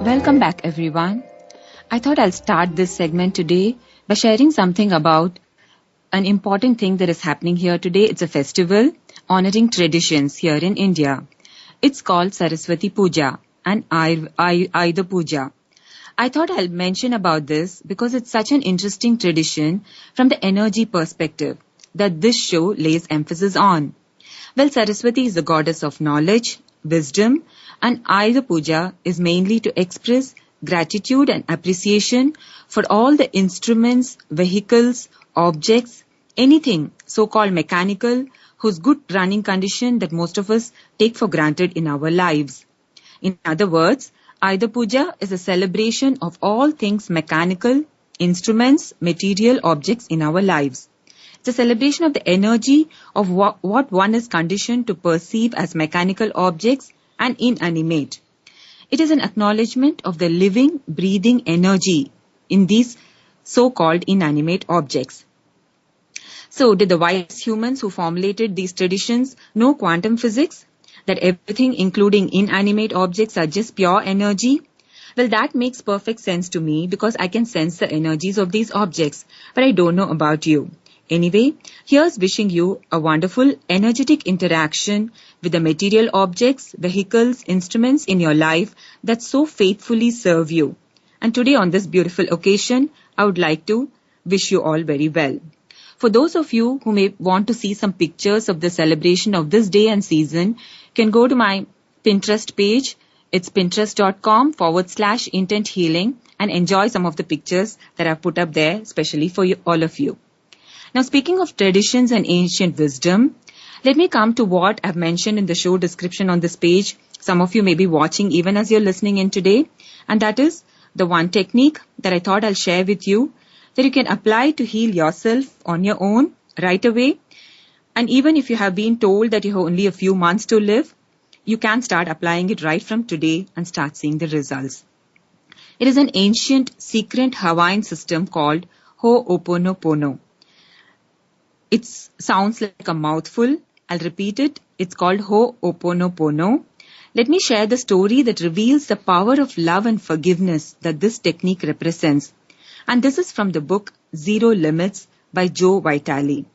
Welcome back, everyone. I thought I'll start this segment today by sharing something about an important thing that is happening here today. It's a festival honoring traditions here in India. It's called Saraswati Puja and Ayudha Puja. I thought I'll mention about this because it's such an interesting tradition from the energy perspective that this show lays emphasis on. Well, Saraswati is the goddess of knowledge, wisdom, and Ayudha Puja is mainly to express gratitude and appreciation for all the instruments, vehicles, objects, anything so-called mechanical whose good running condition that most of us take for granted in our lives. In other words, Ayudha Puja is a celebration of all things mechanical, instruments, material objects in our lives. It's a celebration of the energy of what one is conditioned to perceive as mechanical objects and inanimate. It is an acknowledgement of the living, breathing energy in these so-called inanimate objects. So, did the wise humans who formulated these traditions know quantum physics? That everything, including inanimate objects, are just pure energy? Well, that makes perfect sense to me because I can sense the energies of these objects, but I don't know about you. Anyway, here's wishing you a wonderful, energetic interaction with the material objects, vehicles, instruments in your life that so faithfully serve you. And today on this beautiful occasion, I would like to wish you all very well. For those of you who may want to see some pictures of the celebration of this day and season, you can go to my Pinterest page. It's pinterest.com/IntentHealing and enjoy some of the pictures that I've put up there, especially for you, all of you. Now, speaking of traditions and ancient wisdom, let me come to what I've mentioned in the show description on this page. Some of you may be watching even as you're listening in today, and that is the one technique that I thought I'll share with you that you can apply to heal yourself on your own right away. And even if you have been told that you have only a few months to live, you can start applying it right from today and start seeing the results. It is an ancient, secret Hawaiian system called Ho'oponopono. It sounds like a mouthful. I'll repeat it. It's called Ho'oponopono. Let me share the story that reveals the power of love and forgiveness that this technique represents. And this is from the book Zero Limits by Joe Vitale.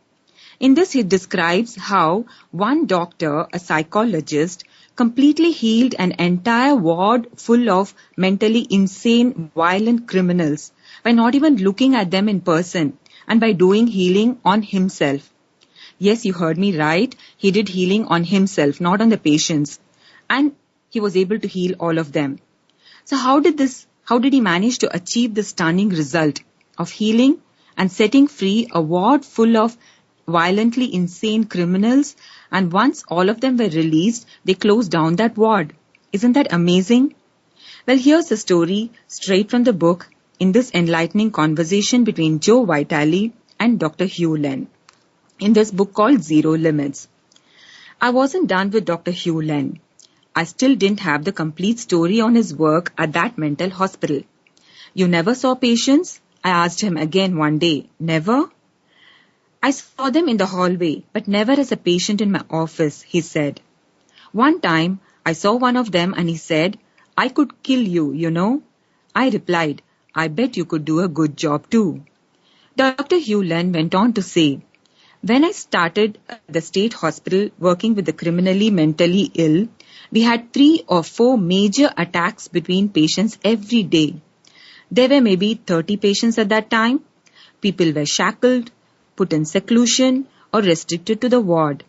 In this, he describes how one doctor, a psychologist, completely healed an entire ward full of mentally insane, violent criminals by not even looking at them in person and by doing healing on himself. Yes, you heard me right. He did healing on himself, not on the patients. And he was able to heal all of them. So how did he manage to achieve this stunning result of healing and setting free a ward full of violently insane criminals? And once all of them were released, they closed down that ward. Isn't that amazing? Well, here's the story straight from the book in this enlightening conversation between Joe Vitale and Dr. Hugh Len in this book called Zero Limits. I wasn't done with Dr. Hugh Len. I still didn't have the complete story on his work at that mental hospital. You never saw patients? I asked him again one day. Never? I saw them in the hallway, but never as a patient in my office, he said. One time, I saw one of them and he said, I could kill you, you know. I replied, I bet you could do a good job too. Dr. Hugh Len went on to say, when I started at the state hospital working with the criminally mentally ill, we had 3 or 4 major attacks between patients every day. There were maybe 30 patients at that time. People were shackled, put in seclusion, or restricted to the ward.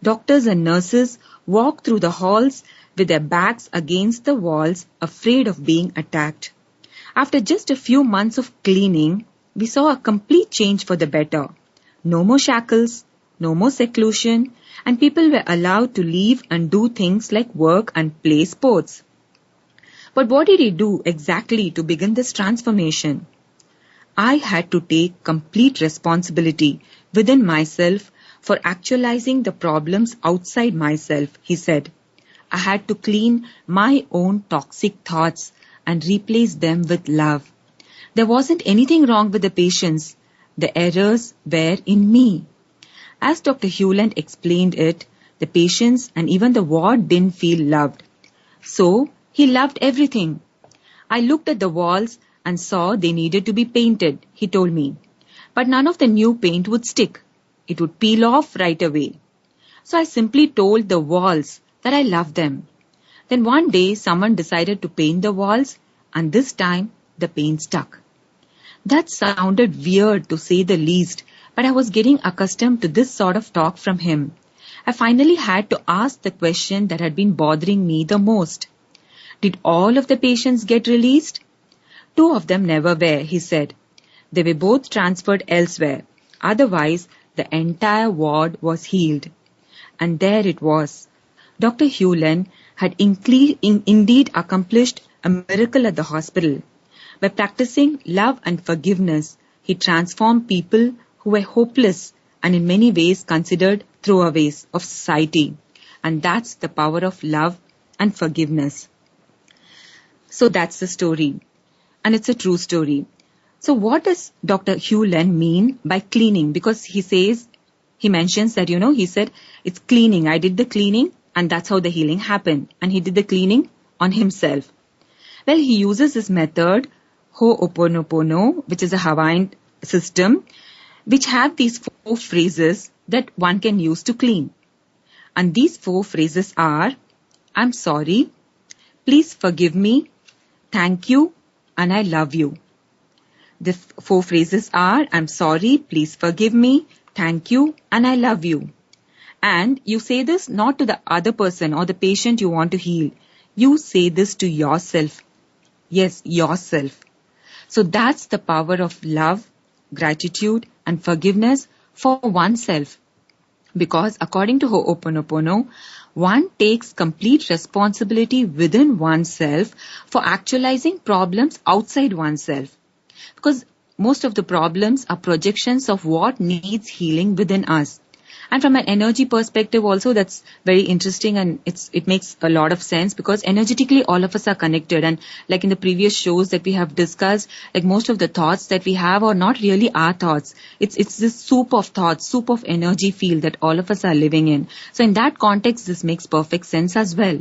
Doctors and nurses walked through the halls with their backs against the walls, afraid of being attacked. After just a few months of cleaning, we saw a complete change for the better. No more shackles, no more seclusion, and people were allowed to leave and do things like work and play sports. But what did he do exactly to begin this transformation? I had to take complete responsibility within myself for actualizing the problems outside myself, he said. I had to clean my own toxic thoughts and replace them with love. There wasn't anything wrong with the patients. The errors were in me. As Dr. Hewland explained it, the patients and even the ward didn't feel loved. So, he loved everything. I looked at the walls and saw they needed to be painted, he told me. But none of the new paint would stick. It would peel off right away. So I simply told the walls that I loved them. Then one day someone decided to paint the walls, and this time the paint stuck. That sounded weird to say the least, but I was getting accustomed to this sort of talk from him. I finally had to ask the question that had been bothering me the most. Did all of the patients get released? 2 of them never were, he said. They were both transferred elsewhere. Otherwise, the entire ward was healed. And there it was. Dr. Hewlin had indeed accomplished a miracle at the hospital. By practicing love and forgiveness, he transformed people who were hopeless and in many ways considered throwaways of society. And that's the power of love and forgiveness. So that's the story. And it's a true story. So what does Dr. Hewlin mean by cleaning? Because he mentions that, he said, it's cleaning. I did the cleaning and that's how the healing happened. And he did the cleaning on himself. Well, he uses this method, Ho'oponopono, which is a Hawaiian system, which have these 4 phrases that one can use to clean. And these 4 phrases are, I'm sorry, please forgive me, thank you, and I love you. The 4 phrases are, I'm sorry, please forgive me, thank you, and I love you. And you say this not to the other person or the patient you want to heal. You say this to yourself. Yes, yourself. So that's the power of love, gratitude, and forgiveness for oneself. Because according to Ho'oponopono, one takes complete responsibility within oneself for actualizing problems outside oneself. Because most of the problems are projections of what needs healing within us. And from an energy perspective also, that's very interesting, and it makes a lot of sense because energetically all of us are connected. And like in the previous shows that we have discussed, like most of the thoughts that we have are not really our thoughts. It's this soup of thoughts, soup of energy field that all of us are living in. So in that context, this makes perfect sense as well.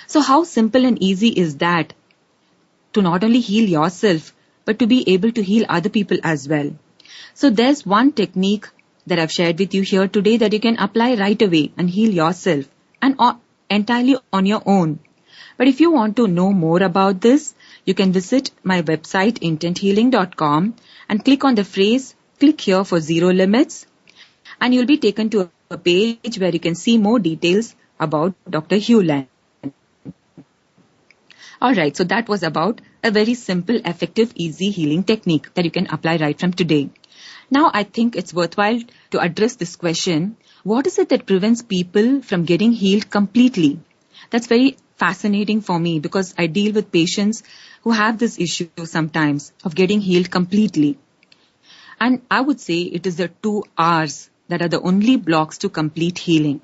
So how simple and easy is that to not only heal yourself, but to be able to heal other people as well. So there's one technique that I've shared with you here today that you can apply right away and heal yourself and entirely on your own. But if you want to know more about this, you can visit my website IntentHealing.com and click on the phrase, click here for 0 limits, and you'll be taken to a page where you can see more details about Dr. Hewlin. Alright, so that was about a very simple, effective, easy healing technique that you can apply right from today. Now I think it's worthwhile to address this question, what is it that prevents people from getting healed completely? That's very fascinating for me because I deal with patients who have this issue sometimes of getting healed completely. And I would say it is the 2 R's that are the only blocks to complete healing.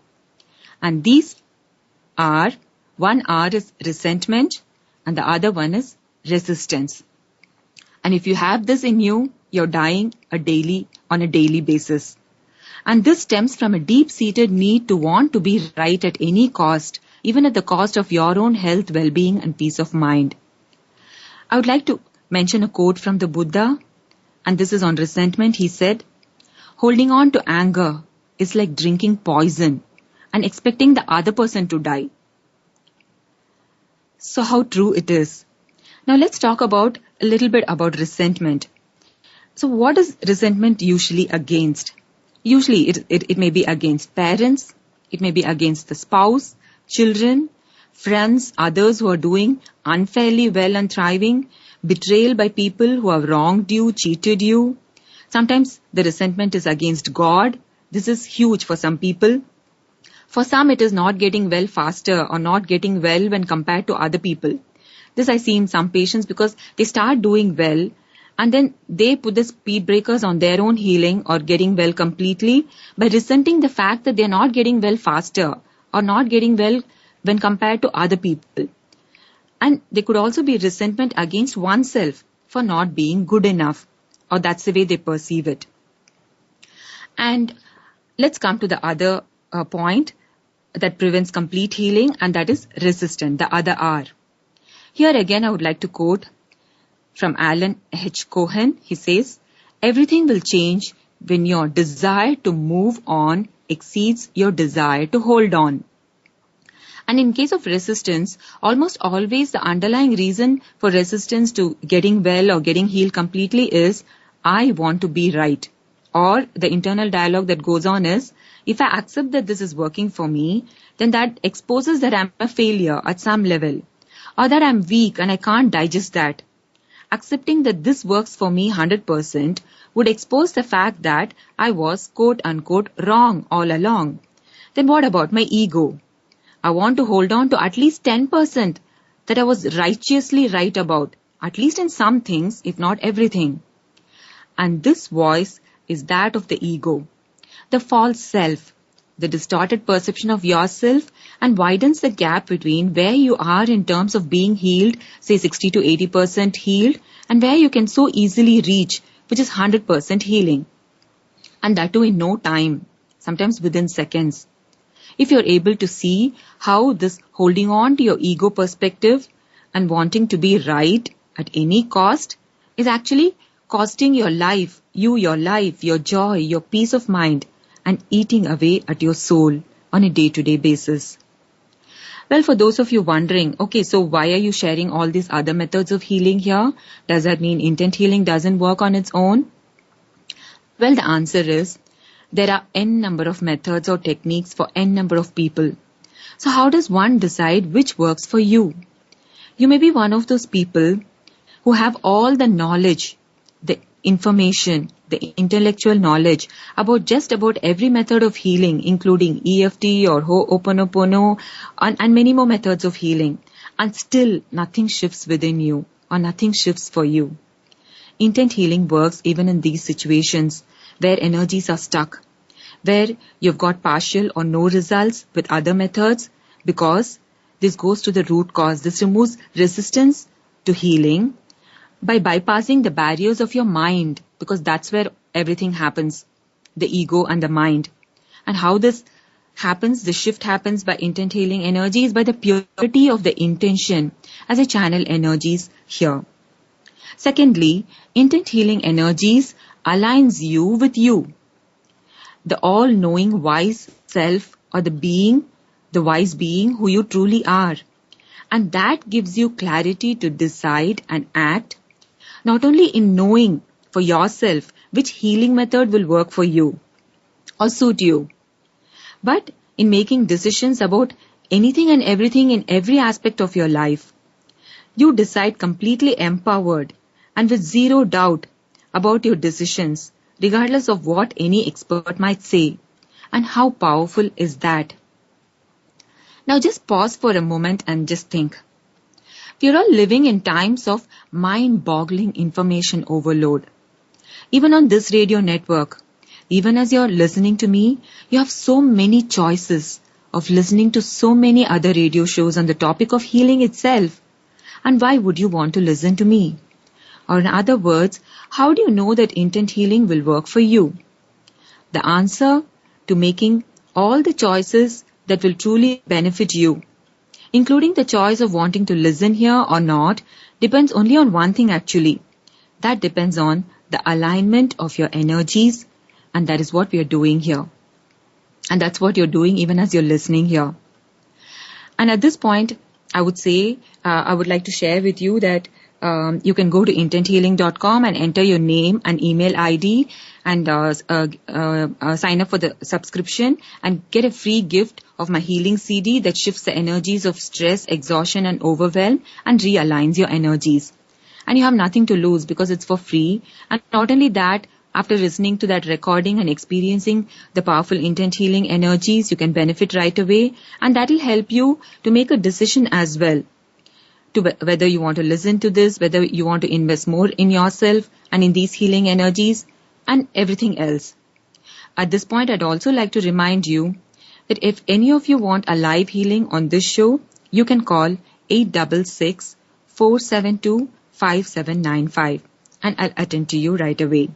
And these are, one R is resentment and the other one is resistance. And if you have this in you, you're dying on a daily basis. And this stems from a deep-seated need to want to be right at any cost, even at the cost of your own health, well-being, and peace of mind. I would like to mention a quote from the Buddha, and this is on resentment. He said, holding on to anger is like drinking poison and expecting the other person to die. So how true it is. Now let's talk a little bit about resentment. So what is resentment usually against? Usually it may be against parents, it may be against the spouse, children, friends, others who are doing unfairly well and thriving, betrayal by people who have wronged you, cheated you. Sometimes the resentment is against God. This is huge for some people. For some, it is not getting well faster or not getting well when compared to other people. This I see in some patients because they start doing well and then they put the speed breakers on their own healing or getting well completely by resenting the fact that they are not getting well faster or not getting well when compared to other people. And there could also be resentment against oneself for not being good enough, or that's the way they perceive it. And let's come to the other point that prevents complete healing, and that is resistance, the other R. Here again, I would like to quote from Alan H. Cohen. He says, "Everything will change when your desire to move on exceeds your desire to hold on." And in case of resistance, almost always the underlying reason for resistance to getting well or getting healed completely is, I want to be right. Or the internal dialogue that goes on is, if I accept that this is working for me, then that exposes that I'm a failure at some level, or that I'm weak and I can't digest that. Accepting that this works for me 100% would expose the fact that I was quote unquote wrong all along. Then what about my ego? I want to hold on to at least 10% that I was righteously right about, at least in some things, if not everything. And this voice is that of the ego, the false self, the distorted perception of yourself, and widens the gap between where you are in terms of being healed, say 60 to 80% healed, and where you can so easily reach, which is 100% healing. And that too in no time, sometimes within seconds. If you're able to see how this holding on to your ego perspective and wanting to be right at any cost is actually costing your life, your joy, your peace of mind, and eating away at your soul on a day-to-day basis. Well, for those of you wondering, okay, so why are you sharing all these other methods of healing here? Does that mean intent healing doesn't work on its own? Well, the answer is, there are n number of methods or techniques for n number of people. So how does one decide which works for you? You may be one of those people who have all the knowledge, the information, the intellectual knowledge about just about every method of healing, including EFT or Ho'oponopono and many more methods of healing, and still nothing shifts within you or nothing shifts for you. Intent healing works even in these situations where energies are stuck, where you've got partial or no results with other methods, because this goes to the root cause. This removes resistance to healing by bypassing the barriers of your mind, because that's where everything happens, the ego and the mind. And how this happens, the shift happens by intent healing energy is by the purity of the intention as I channel energies here. Secondly, intent healing energies aligns you with you, the all-knowing wise self, or the wise being who you truly are. And that gives you clarity to decide and act, not only in knowing for yourself which healing method will work for you or suit you, but in making decisions about anything and everything in every aspect of your life. You decide completely empowered and with zero doubt about your decisions, regardless of what any expert might say. And how powerful is that? Now just pause for a moment and just think. We are all living in times of mind-boggling information overload. Even on this radio network, even as you're listening to me, you have so many choices of listening to so many other radio shows on the topic of healing itself. And why would you want to listen to me? Or in other words, how do you know that intent healing will work for you? The answer to making all the choices that will truly benefit you, including the choice of wanting to listen here or not, depends only on one thing actually. That depends on the alignment of your energies, and that is what we are doing here. And that's what you're doing even as you're listening here. And at this point, I would say, I would like to share with you that you can go to IntentHealing.com and enter your name and email ID and sign up for the subscription and get a free gift of my healing CD that shifts the energies of stress, exhaustion and overwhelm and realigns your energies. And you have nothing to lose because it's for free. And not only that, after listening to that recording and experiencing the powerful intent healing energies, you can benefit right away, and that will help you to make a decision as well, to whether you want to listen to this, whether you want to invest more in yourself and in these healing energies and everything else. At this point, I'd also like to remind you that if any of you want a live healing on this show, you can call 866-472-5795 and I'll attend to you right away.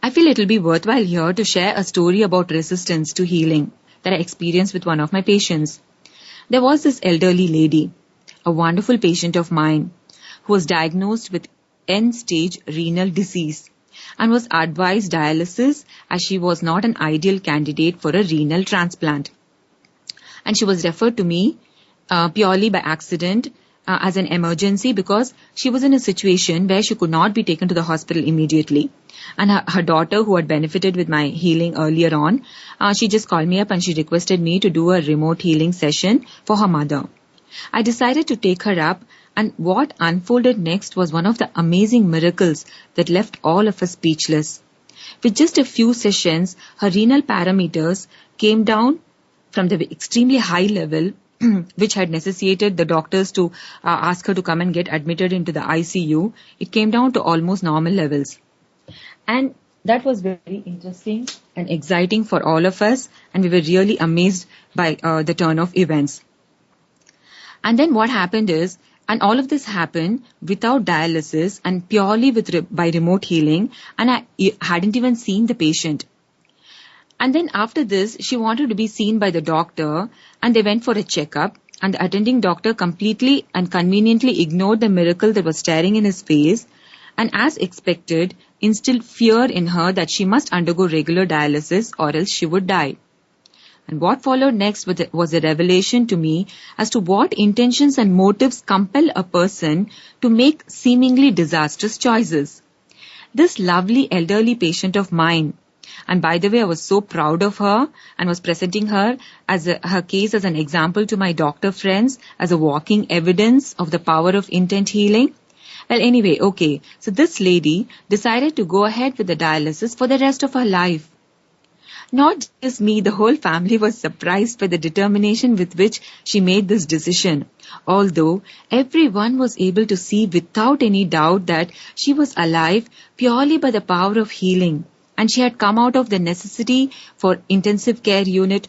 I feel it'll be worthwhile here to share a story about resistance to healing that I experienced with one of my patients. There was this elderly lady. a wonderful patient of mine who was diagnosed with end-stage renal disease and was advised dialysis as she was not an ideal candidate for a renal transplant. And she was referred to me purely by accident as an emergency because she was in a situation where she could not be taken to the hospital immediately. And her daughter, who had benefited with my healing earlier on, she just called me up and she requested me to do a remote healing session for her mother. I decided to take her up, and what unfolded next was one of the amazing miracles that left all of us speechless. With just a few sessions, her renal parameters came down from the extremely high level which had necessitated the doctors to ask her to come and get admitted into the ICU. It came down to almost normal levels. And that was very interesting and exciting for all of us, and we were really amazed by the turn of events. And then what happened is, and all of this happened without dialysis and purely by remote healing, and I hadn't even seen the patient. And then after this, she wanted to be seen by the doctor, and they went for a checkup, and the attending doctor completely and conveniently ignored the miracle that was staring in his face, and as expected, instilled fear in her that she must undergo regular dialysis or else she would die. And what followed next was a revelation to me as to what intentions and motives compel a person to make seemingly disastrous choices. This lovely elderly patient of mine, and by the way, I was so proud of her and was presenting her her case as an example to my doctor friends as a walking evidence of the power of intent healing. Well, anyway, okay. So this lady decided to go ahead with the dialysis for the rest of her life. Not just me, the whole family was surprised by the determination with which she made this decision. Although everyone was able to see without any doubt that she was alive purely by the power of healing. And she had come out of the necessity for intensive care unit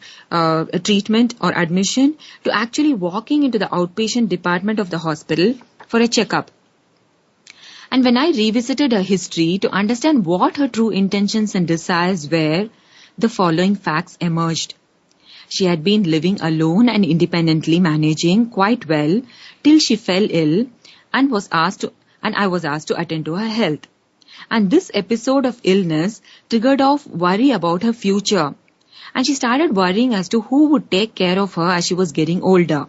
treatment or admission to actually walking into the outpatient department of the hospital for a checkup. And when I revisited her history to understand what her true intentions and desires were, the following facts emerged. She had been living alone and independently managing quite well till she fell ill and I was asked to attend to her health. And this episode of illness triggered off worry about her future. And she started worrying as to who would take care of her as she was getting older.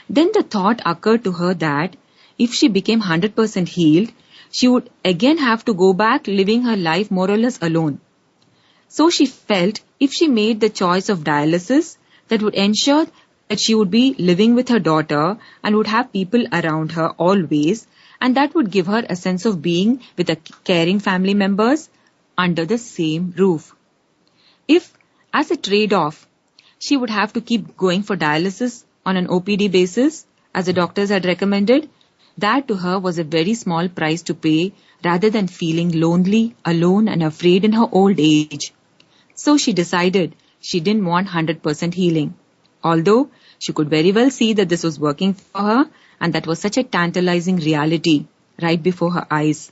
Then the thought occurred to her that if she became 100% healed, she would again have to go back living her life more or less alone. So she felt if she made the choice of dialysis, that would ensure that she would be living with her daughter and would have people around her always, and that would give her a sense of being with the caring family members under the same roof. If, as a trade-off, she would have to keep going for dialysis on an OPD basis, as the doctors had recommended, that to her was a very small price to pay rather than feeling lonely, alone and afraid in her old age. So she decided she didn't want 100% healing, although she could very well see that this was working for her and that was such a tantalizing reality right before her eyes.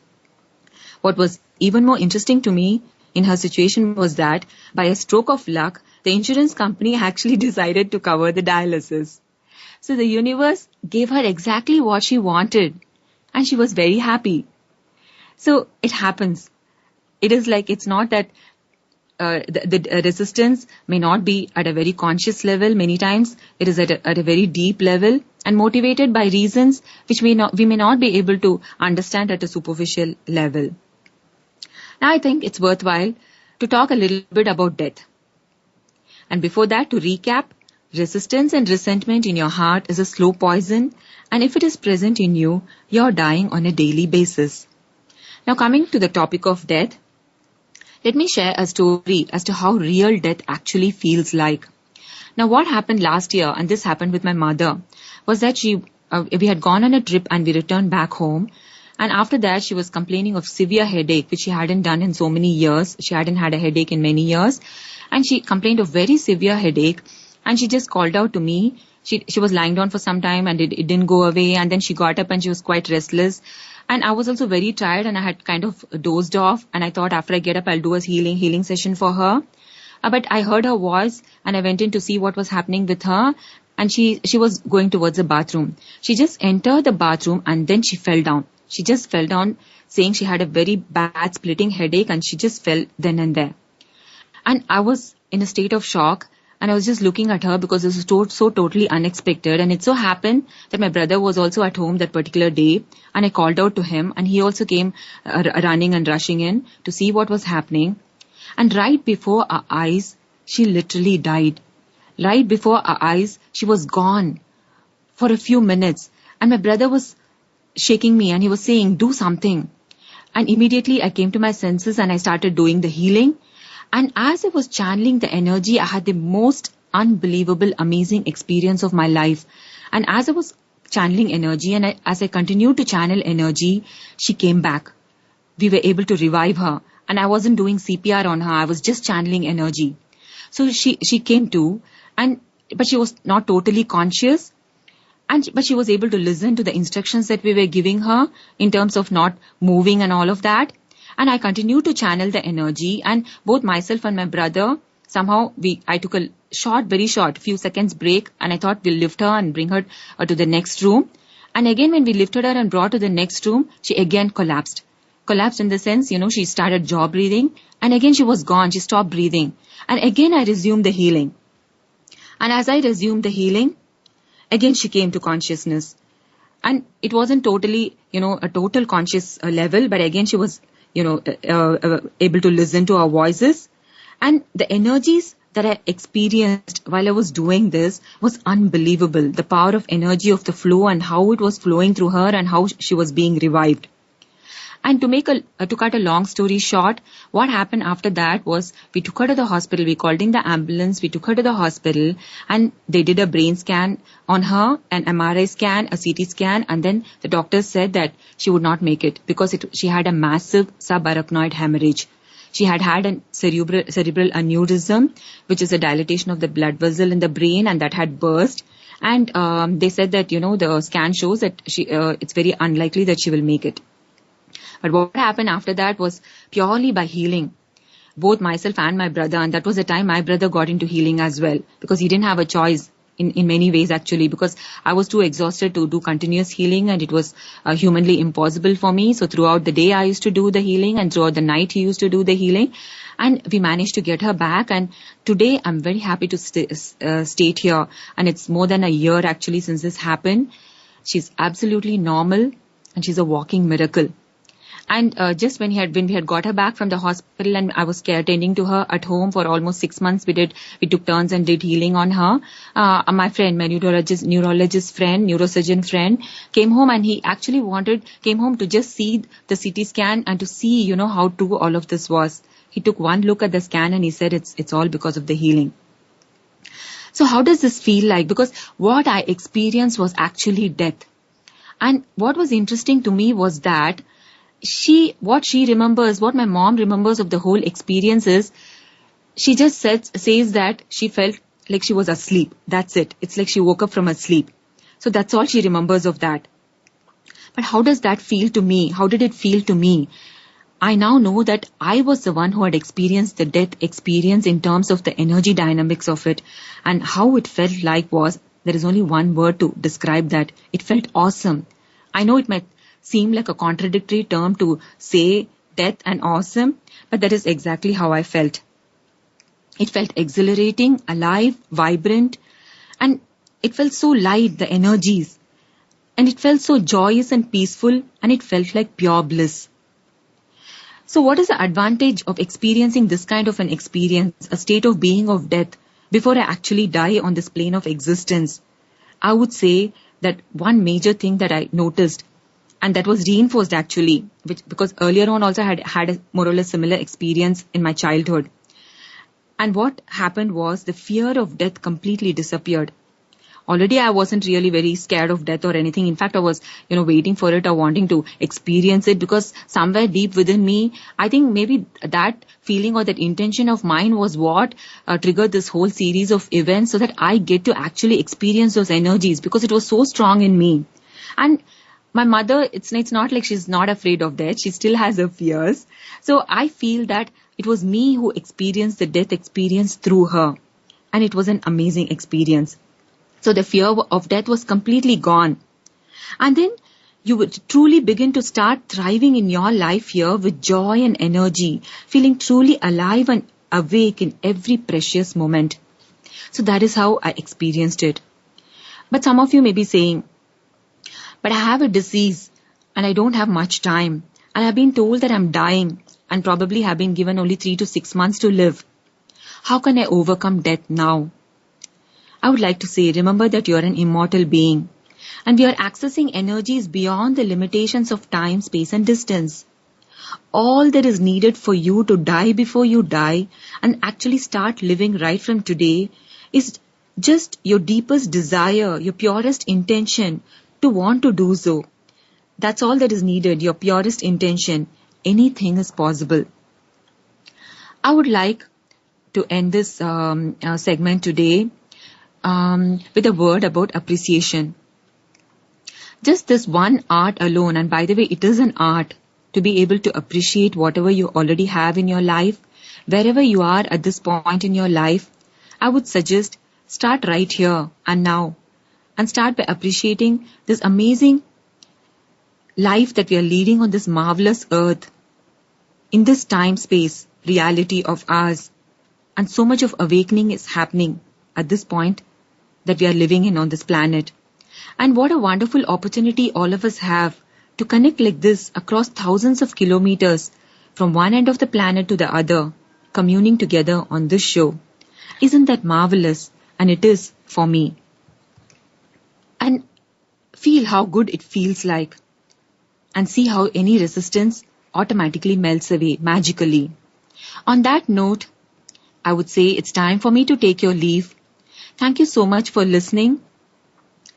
What was even more interesting to me in her situation was that by a stroke of luck, the insurance company actually decided to cover the dialysis. So the universe gave her exactly what she wanted and she was very happy. So it happens. It is like it's not that the resistance may not be at a very conscious level many times. It is at a very deep level and motivated by reasons which we may not be able to understand at a superficial level. Now I think it's worthwhile to talk a little bit about death. And before that, to recap, resistance and resentment in your heart is a slow poison, and if it is present in you, you're dying on a daily basis. Now coming to the topic of death, let me share a story as to how real death actually feels like. Now what happened last year, and this happened with my mother, was that we had gone on a trip and we returned back home. And after that, she was complaining of severe headache, which she hadn't done in so many years. She hadn't had a headache in many years. And she complained of very severe headache. And she just called out to me. She was lying down for some time and it didn't go away. And then she got up and she was quite restless. And I was also very tired and I had kind of dozed off. And I thought after I get up, I'll do a healing session for her. But I heard her voice and I went in to see what was happening with her. and she was going towards the bathroom. She just entered the bathroom and then she fell down. She just fell down, saying she had a very bad splitting headache, and she just fell then and there. And I was in a state of shock, and I was just looking at her because this was so totally unexpected. And it so happened that my brother was also at home that particular day, and I called out to him, and he also came running and rushing in to see what was happening. And right before our eyes, she literally died. Right before our eyes, she was gone for a few minutes. And my brother was shaking me and he was saying, do something. And immediately I came to my senses and I started doing the healing. And as I was channeling the energy, I had the most unbelievable, amazing experience of my life. And as I was channeling energy and as I continued to channel energy, she came back. We were able to revive her. And I wasn't doing CPR on her. I was just channeling energy. So she came to, but she was not totally conscious. But she was able to listen to the instructions that we were giving her in terms of not moving and all of that. And I continued to channel the energy, and both myself and my brother, somehow I took a very short, few seconds break, and I thought we'll lift her and bring her to the next room. And again, when we lifted her and brought to the next room, she again collapsed. Collapsed in the sense, she started jaw breathing, and again she was gone. She stopped breathing. And again I resumed the healing. And as I resumed the healing, again she came to consciousness. And it wasn't totally, a total conscious level, but again she was, able to listen to our voices. And the energies that I experienced while I was doing this was unbelievable. The power of energy of the flow and how it was flowing through her and how she was being revived. And to cut a long story short, what happened after that was we took her to the hospital. We called in the ambulance. We took her to the hospital and they did a brain scan on her, an MRI scan, a CT scan. And then the doctors said that she would not make it because she had a massive subarachnoid hemorrhage. She had a cerebral aneurysm, which is a dilatation of the blood vessel in the brain, and that had burst. And they said that, the scan shows that it's very unlikely that she will make it. But what happened after that was purely by healing, both myself and my brother. And that was the time my brother got into healing as well, because he didn't have a choice in many ways actually, because I was too exhausted to do continuous healing and it was humanly impossible for me. So throughout the day I used to do the healing and throughout the night he used to do the healing. And we managed to get her back. And today I'm very happy to state here. And it's more than a year actually since this happened. She's absolutely normal and she's a walking miracle. And just when we had got her back from the hospital and I was tending to her at home for almost 6 months, we took turns and did healing on her. My friend, my neurologist friend, neurosurgeon friend came home and he actually came home to just see the CT scan and to see, how true all of this was. He took one look at the scan and he said it's all because of the healing. So how does this feel like? Because what I experienced was actually death. And what was interesting to me was that what she remembers, what my mom remembers of the whole experience is, she just says that she felt like she was asleep. That's it. It's like she woke up from her sleep. So that's all she remembers of that. But how does that feel to me? How did it feel to me? I now know that I was the one who had experienced the death experience in terms of the energy dynamics of it. And how it felt like was, there is only one word to describe that. It felt awesome. I know it might seem like a contradictory term to say death and awesome, but that is exactly how I felt. It felt exhilarating, alive, vibrant, and it felt so light, the energies. And it felt so joyous and peaceful, and it felt like pure bliss. So what is the advantage of experiencing this kind of an experience, a state of being of death, before I actually die on this plane of existence? I would say that one major thing that I noticed, and that was reinforced actually, because earlier on also I had a more or less similar experience in my childhood. And what happened was the fear of death completely disappeared. Already I wasn't really very scared of death or anything. In fact, I was, waiting for it or wanting to experience it, because somewhere deep within me, I think maybe that feeling or that intention of mine was what triggered this whole series of events, so that I get to actually experience those energies, because it was so strong in me. And my mother, it's not like she's not afraid of death. She still has her fears. So I feel that it was me who experienced the death experience through her. And it was an amazing experience. So the fear of death was completely gone. And then you would truly begin to start thriving in your life here with joy and energy, feeling truly alive and awake in every precious moment. So that is how I experienced it. But some of you may be saying, but I have a disease and I don't have much time. And I've been told that I'm dying and probably have been given only 3 to 6 months to live. How can I overcome death now? I would like to say, remember that you are an immortal being. And we are accessing energies beyond the limitations of time, space and distance. All that is needed for you to die before you die and actually start living right from today is just your deepest desire, your purest intention to want to do so. That's all that is needed, your purest intention. Anything is possible. I would like to end this segment today with a word about appreciation. Just this one art alone, and by the way, it is an art, to be able to appreciate whatever you already have in your life, wherever you are at this point in your life, I would suggest start right here and now, and start by appreciating this amazing life that we are leading on this marvelous earth, in this time-space reality of ours, and so much of awakening is happening at this point that we are living in on this planet. And what a wonderful opportunity all of us have to connect like this across thousands of kilometers from one end of the planet to the other, communing together on this show. Isn't that marvelous? And it is for me. And feel how good it feels like. And see how any resistance automatically melts away magically. On that note, I would say it's time for me to take your leave. Thank you so much for listening.